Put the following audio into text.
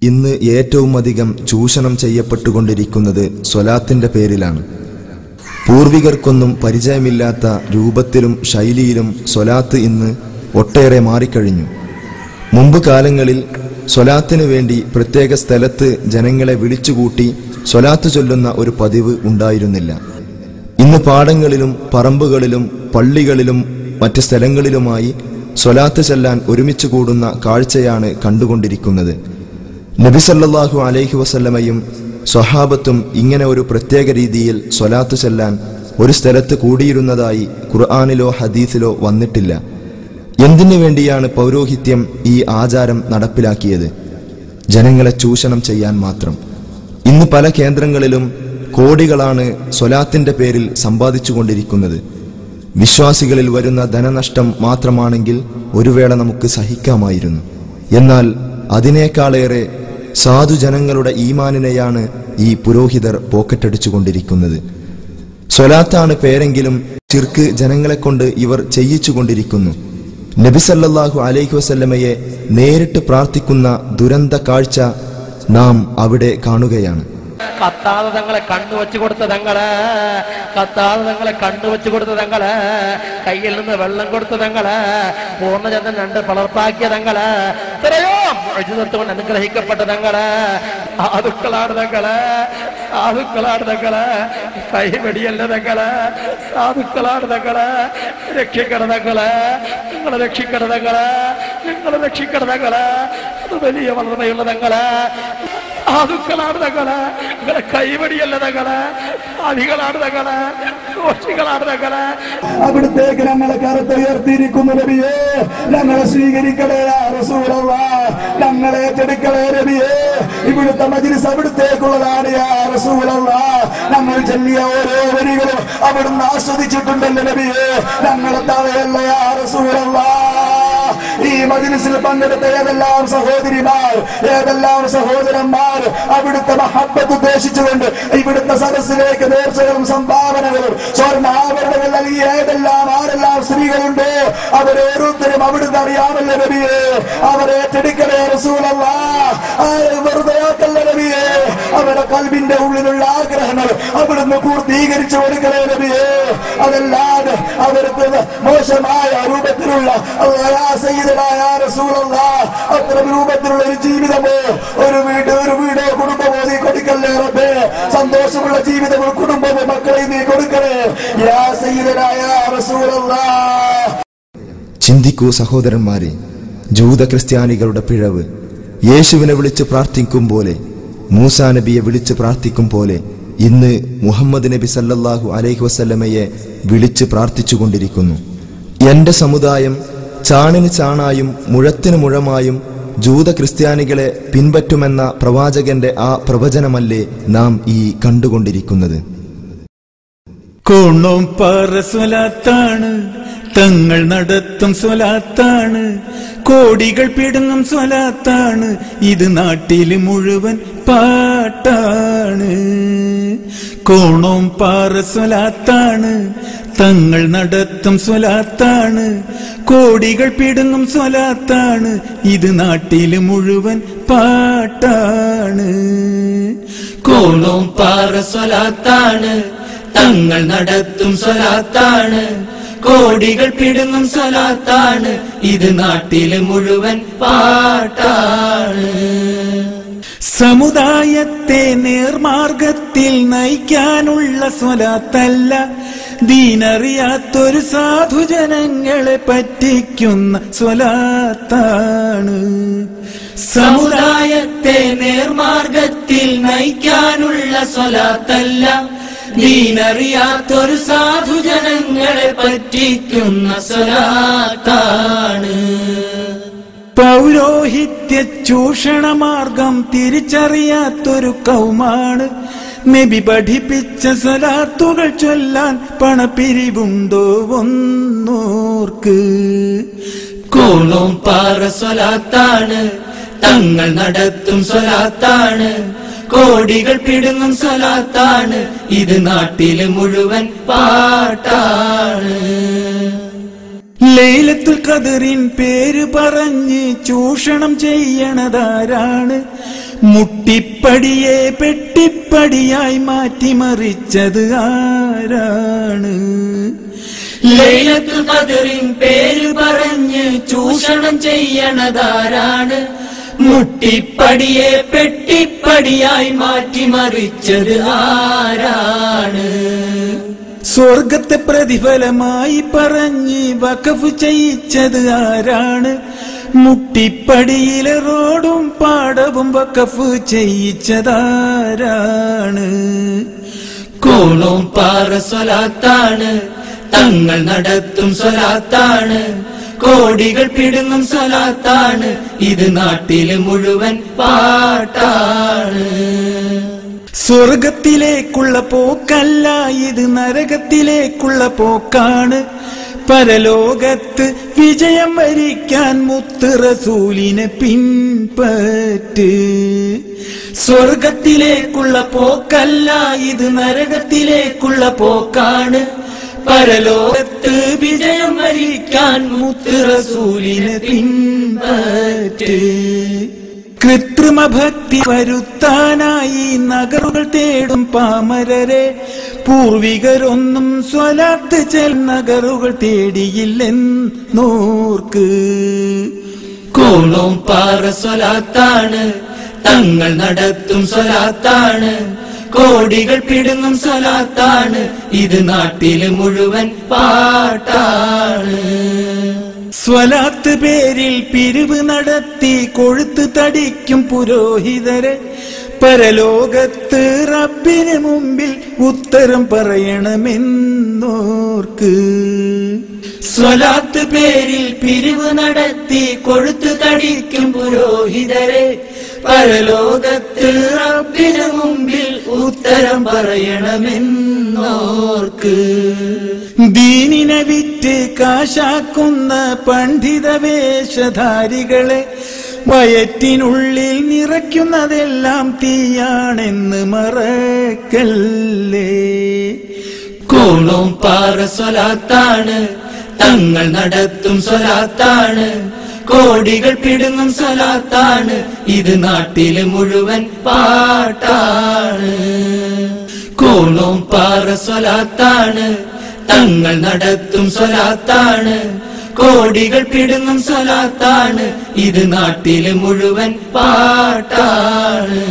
ഇന്ന് ഏറ്റവും അധികം ചൂഷണം ചെയ്യപ്പെട്ടുകൊണ്ടിരിക്കുന്നത് സ്വലാത്തിന്റെ പേരിലാണ്. പൂർവികർക്കൊന്നും പരിചയമില്ലാത്ത രൂപത്തിലും ശൈലിയിലും സ്വലാത്ത് ഇന്ന് ഒട്ടേറെ മാറിക്കഴിഞ്ഞു. മുമ്പ് കാലങ്ങളിൽ സ്വലാത്തിനു വേണ്ടി പ്രത്യേക സ്ഥലത്ത് ജനങ്ങളെ വിളിച്ചുകൂട്ടി സ്വലാത്ത് ചൊല്ലുന്ന ഒരു പതിവ് ഉണ്ടായിരുന്നില്ല. ഇന്ന് പാടങ്ങളിലും പറമ്പുകളിലും പള്ളികളിലും മറ്റ് സ്ഥലങ്ങളിലുമായി സ്വലാത്ത് ചൊല്ലാൻ ഒരുമിച്ച് കൂടുന്ന കാഴ്ചയാണ് കണ്ടുകൊണ്ടിരിക്കുന്നത്. നബി സല്ലല്ലാഹു അലൈഹി വസല്ലമയും സ്വഹാബത്തും ഇങ്ങനെ ഒരു പ്രത്യേക രീതിയിൽ സ്വലാത്ത് ചൊല്ലാൻ ഒരു സ്ഥലത്ത് കൂടിയിരുന്നതായി ഖുർആനിലോ ഹദീസിലോ വന്നിട്ടില്ല. എന്തിനു വേണ്ടിയാണ് പൗരോഹിത്യം ഈ ആചാരം നടപ്പിലാക്കിയത്? ജനങ്ങളെ ചൂഷണം ചെയ്യാൻ മാത്രം. ഇന്ന് പല കേന്ദ്രങ്ങളിലും കോടികളാണ് സ്വലാത്തിന്റെ പേരിൽ സമ്പാദിച്ചുകൊണ്ടിരിക്കുന്നത്. വിശ്വാസികളിൽ വരുന്ന ധനനഷ്ടം മാത്രമാണെങ്കിൽ ഒരു വേള നമുക്ക് സഹിക്കാമായിരുന്നു. എന്നാൽ അതിനേക്കാളേറെ സാധുജനങ്ങളുടെ ഈമാനിനെയാണ് ഈ പുരോഹിതർ പോക്കറ്റടിച്ചുകൊണ്ടിരിക്കുന്നത്. സ്വലാത്താണ് പേരെങ്കിലും ശിർക്ക് ജനങ്ങളെക്കൊണ്ട് ഇവർ ചെയ്യിച്ചുകൊണ്ടിരിക്കുന്നു. നബി സല്ലല്ലാഹു അലൈഹി വസല്ലമയെ നേരിട്ട് പ്രാർത്ഥിക്കുന്ന ദുരന്ത കാഴ്ച നാം അവിടെ കാണുകയാണ്. കത്താതെ തങ്ങളെ കണ്ണുവെച്ചു കൊടുത്ത തങ്ങള്, കത്താതെ തങ്ങളെ കണ്ണുവെച്ചു കൊടുത്ത തങ്ങള്, കയ്യിൽ നിന്ന് വെള്ളം കൊടുത്ത തങ്ങള്, പൂർണ്ണചന്ദ്രൻ 2 പളർപ്പാക്കിയ തങ്ങള്, ഇത്രയോ കൊണ്ട് അനുഗ്രഹിക്കപ്പെട്ട തങ്ങള്, സാധുക്കളാണ് തങ്ങള്, സാധുക്കളാണ് തങ്ങള്, കൈവെടിയല്ല തങ്ങള്, സാധുക്കളാണ് തങ്ങള്, രക്ഷിക്കണ തങ്ങള്, നിങ്ങളെ രക്ഷിക്കണ തങ്ങള്, നിങ്ങളെ രക്ഷിക്കണ തങ്ങള്, അത് വലിയ വളർന്നയുള്ള തങ്ങള്, സാധുക്കളാണ് തങ്ങള്, നിങ്ങളെ കൈവടിയല്ല തങ്ങള്, അധികളാണ് തങ്ങള്, ദോഷികളാണ് തങ്ങള്. അവിടുത്തേക്ക് ഞങ്ങളെ കറുത്തുയർത്തിയിരിക്കുന്നു നബിയേ, ഞങ്ങളെ സ്വീകരിക്കണേ യാ റസൂലല്ലാഹ്, ഞങ്ങളെ ഏറ്റെടുക്കണേ നബിയേ. ഇവിടുത്തെ മജ്‌ലിസ് അവിടുത്തേക്കുള്ളതാണ് യാ റസൂലല്ലാഹ്. ഞങ്ങൾ ചൊല്ലിയ ഓരോ വരികളും അവിടുന്ന് ആസ്വദിച്ചിട്ടുണ്ടല്ലോ നബിയേ, ഞങ്ങളെ തടയല്ല യാ റസൂലല്ലാഹ്. ഈ മജ്‌ലിസിൽ പങ്കെടുത്ത ഏതെല്ലാം സഹോദരിമാർ, ഏതെല്ലാം സഹോദരന്മാർ അവിടുത്തെ മഹബ്ബത്ത് ഉദ്ദേശിച്ചുകൊണ്ട് ഇവിടുത്തെ സദസ്സിലേക്ക് നേർച്ചകളും സംഭാവനകളും സ്വർണ്ണാഭരണങ്ങൾ നൽകിയ ആരെല്ലാം സ്ത്രീകളുണ്ടോ അവരോരോരുത്തരും അവിടുന്ന് അറിയാമല്ലോ നബിയേ. അവരെ ഏറ്റെടുക്കലേ റസൂലല്ലാഹ്, വെറുതെയാക്കല്ല നബിയേ. അവരുടെ കൽബിന്റെ ഉള്ളിലുള്ള ആഗ്രഹങ്ങൾ അവിടുന്ന് പൂർത്തീകരിച്ചു കൊടുക്കലേ നബിയേ. അതല്ലാതെ അവർക്ക് മോശമായ രൂപത്തിലുള്ള അത്തരം രൂപത്തിലുള്ള ഒരു ജീവിതമോ ഒരു വീടോ കുടുംബമോ നീ കൊടുക്കല്ലേ റബ്ബേ. സന്തോഷമുള്ള ജീവിതമോ കുടുംബമോ മക്കളെ നീ കൊടുക്കണേ യാ സയ്യിദനാ യാ റസൂലല്ലാഹ്. ചിന്തിക്കൂ സഹോദരന്മാരെ, ജൂത ക്രിസ്ത്യാനികളുടെ പിഴവ്. യേശുവിനെ വിളിച്ച് പ്രാർത്ഥിക്കും പോലെ, മൂസാ നബിയെ വിളിച്ച് പ്രാർത്ഥിക്കും പോലെ ഇന്ന് മുഹമ്മദ് നബി സല്ലല്ലാഹു അലൈഹി വസല്ലമയെ വിളിച്ച് പ്രാർത്ഥിച്ചുകൊണ്ടിരിക്കുന്നു. എന്റെ സമുദായം ചാണിന് ചാണായും മുഴത്തിന് മുഴമായും ജൂത ക്രിസ്ത്യാനികളെ പിൻപറ്റുമെന്ന പ്രവാചകന്റെ ആ പ്രവചനമല്ലേ നാം ഈ കണ്ടുകൊണ്ടിരിക്കുന്നത്? കോണോം പാറ സ്വലാത്താണ്, തങ്ങൾ നടത്തും സ്വലാത്താണ്, കോടികൾ പിടുങ്ങും സ്വലാത്താണ്, ഇത് നാട്ടില് മുഴുവൻ പാട്ടാണ്. കോണോം പാറ സ്വലാത്താണ്, തങ്ങൾ നടത്തും സ്വലാത്താണ്, കോടികൾ പിടുങ്ങും സ്വലാത്താണ്, ഇത് നാട്ടില് മുഴുവൻ പാട്ടാണ്. കോണോം പാറ സ്വലാത്താണ്, തങ്ങൾ നടത്തും സ്വലാത്താണ്, കോടികൾ പിടുങ്ങും സ്വലാത്താണ്, ഇത് നാട്ടില് മുഴുവൻ പാട്ടാണ്. സമുദായത്തെ നേർമാർഗത്തിൽ നയിക്കാനുള്ള സ്വലാത്തല്ല, ദീനറിയാത്തൊരു സാധുജനങ്ങളെ പറ്റിക്കുന്ന സ്വലാത്താണ്. സമുദായത്തെ നേർമാർഗത്തിൽ നയിക്കാനുള്ള സ്വലാത്തല്ല, ദീനറിയാത്തൊരു സാധുജനങ്ങളെ പറ്റിക്കുന്ന സ്വലാത്താണ്. പൗരോഹിത്യ ചൂഷണമാർഗം തിരിച്ചറിയാത്തൊരു കൗമാണ് നബി പഠിപ്പിച്ച സ്വലാത്തുകൾ ചൊല്ലാൻ പണപ്പിരിവുണ്ടോ ഒന്നോർക്ക്. കോണോം പാറ സ്വലാത്താണ്, തങ്ങൾ നടത്തും സ്വലാത്താണ്, കോടികൾ പിടുങ്ങും സ്വലാത്താണ്, ഇത് നാട്ടില് മുഴുവൻ പാട്ടാണ്. ലൈലത്തുൽ ഖദറിൻ പേര് പറഞ്ഞ് ചൂഷണം ചെയ്യണതാരാണ്? മുട്ടിപ്പടിയെ പെട്ടിപ്പടിയായി മാറ്റിമറിച്ചത് ആരാണ്? ലൈലത്തുൽ ഖദറിൻ പേര് പറഞ്ഞ് ചൂഷണം ചെയ്യണതാരാണ്? മുട്ടിപ്പടിയെ പെട്ടിപ്പടിയായി മാറ്റിമറിച്ചത് ആരാണ്? സ്വർഗത്തെ പ്രതിഫലമായി പറഞ്ഞ് വഖഫ് ചെയ്യിച്ചത് ആരാണ്? മുട്ടിപ്പടിയിലെ റോഡും പാടവും വഖഫ് ചെയ്യിച്ചതാരാണ്? കോണോം പാറ സ്വലാത്താണ്, തങ്ങൾ നടത്തും സ്വലാത്താണ്, കോടികൾ പിടുങ്ങും സ്വലാത്താണ്, ഇത് നാട്ടില് മുഴുവൻ പാട്ടാണ്. സ്വർഗത്തിലേക്കുള്ള പോക്കല്ല, ഇത് നരകത്തിലേക്കുള്ള പോക്കാണ്. പരലോകത്ത് വിജയം വരിക്കാൻ മുത്ത് റസൂലിനെ പിൻപറ്റ്. സ്വർഗത്തിലേക്കുള്ള പോക്കല്ല, ഇത് നരകത്തിലേക്കുള്ള പോക്കാണ്. പരലോകത്ത് വിജയം വരിക്കാൻ മുത്ത് റസൂലിനെ പിൻപറ്റ്. കൃത്രിമ ഭക്തി വരുത്താനായി നഗറുകൾ തേടും പാമരരെ, പൂർവികരൊന്നും സ്വലാത്ത് ചെൽ നഗറുകൾ തേടിയില്ലെന്നോർക്ക്. കോണോം പാറ സ്വലാത്താണ്, തങ്ങൾ നടത്തും സ്വലാത്താണ്, കോടികൾ പിടുങ്ങും സ്വലാത്താണ്, ഇത് നാട്ടില് മുഴുവൻ പാട്ടാണ്. സ്വലാത്ത് പേരിൽ പിരിവ് നടത്തി കൊഴുത്ത് തടിക്കും പുരോഹിതരെ, പരലോകത്ത് റബ്ബിന് മുമ്പിൽ ഉത്തരം പറയണമെന്നോർക്ക്. സ്വലാത്ത് പേരിൽ പിരിവ് നടത്തി കൊഴുത്ത് തടിക്കും പുരോഹിതരെ, പരലോകത്ത് റബ്ബിന് മുമ്പിൽ ഉത്തരം പറയണമെന്നോർക്ക്. ദീനിനെ വിറ്റ് കാശാക്കുന്ന പണ്ഡിത വേഷധാരികളെ, വയറ്റിനുള്ളിൽ നിറയ്ക്കുന്നതെല്ലാം തീയാണെന്ന് മറക്കല്ലേ. കോണോം പാറ സ്വലാത്താണ്, തങ്ങൾ നടത്തും സ്വലാത്താണ്, കോടികൾ പിടുങ്ങും സ്വലാത്താണ്, ഇത് നാട്ടില് മുഴുവൻ പാട്ടാണ്. കോണോം പാറ സ്വലാത്താണ്, തങ്ങൾ നടത്തും സ്വലാത്താണ്, കോടികൾ പിടുങ്ങും സ്വലാത്താണ്, ഇത് നാട്ടില് മുഴുവൻ പാട്ടാണ്.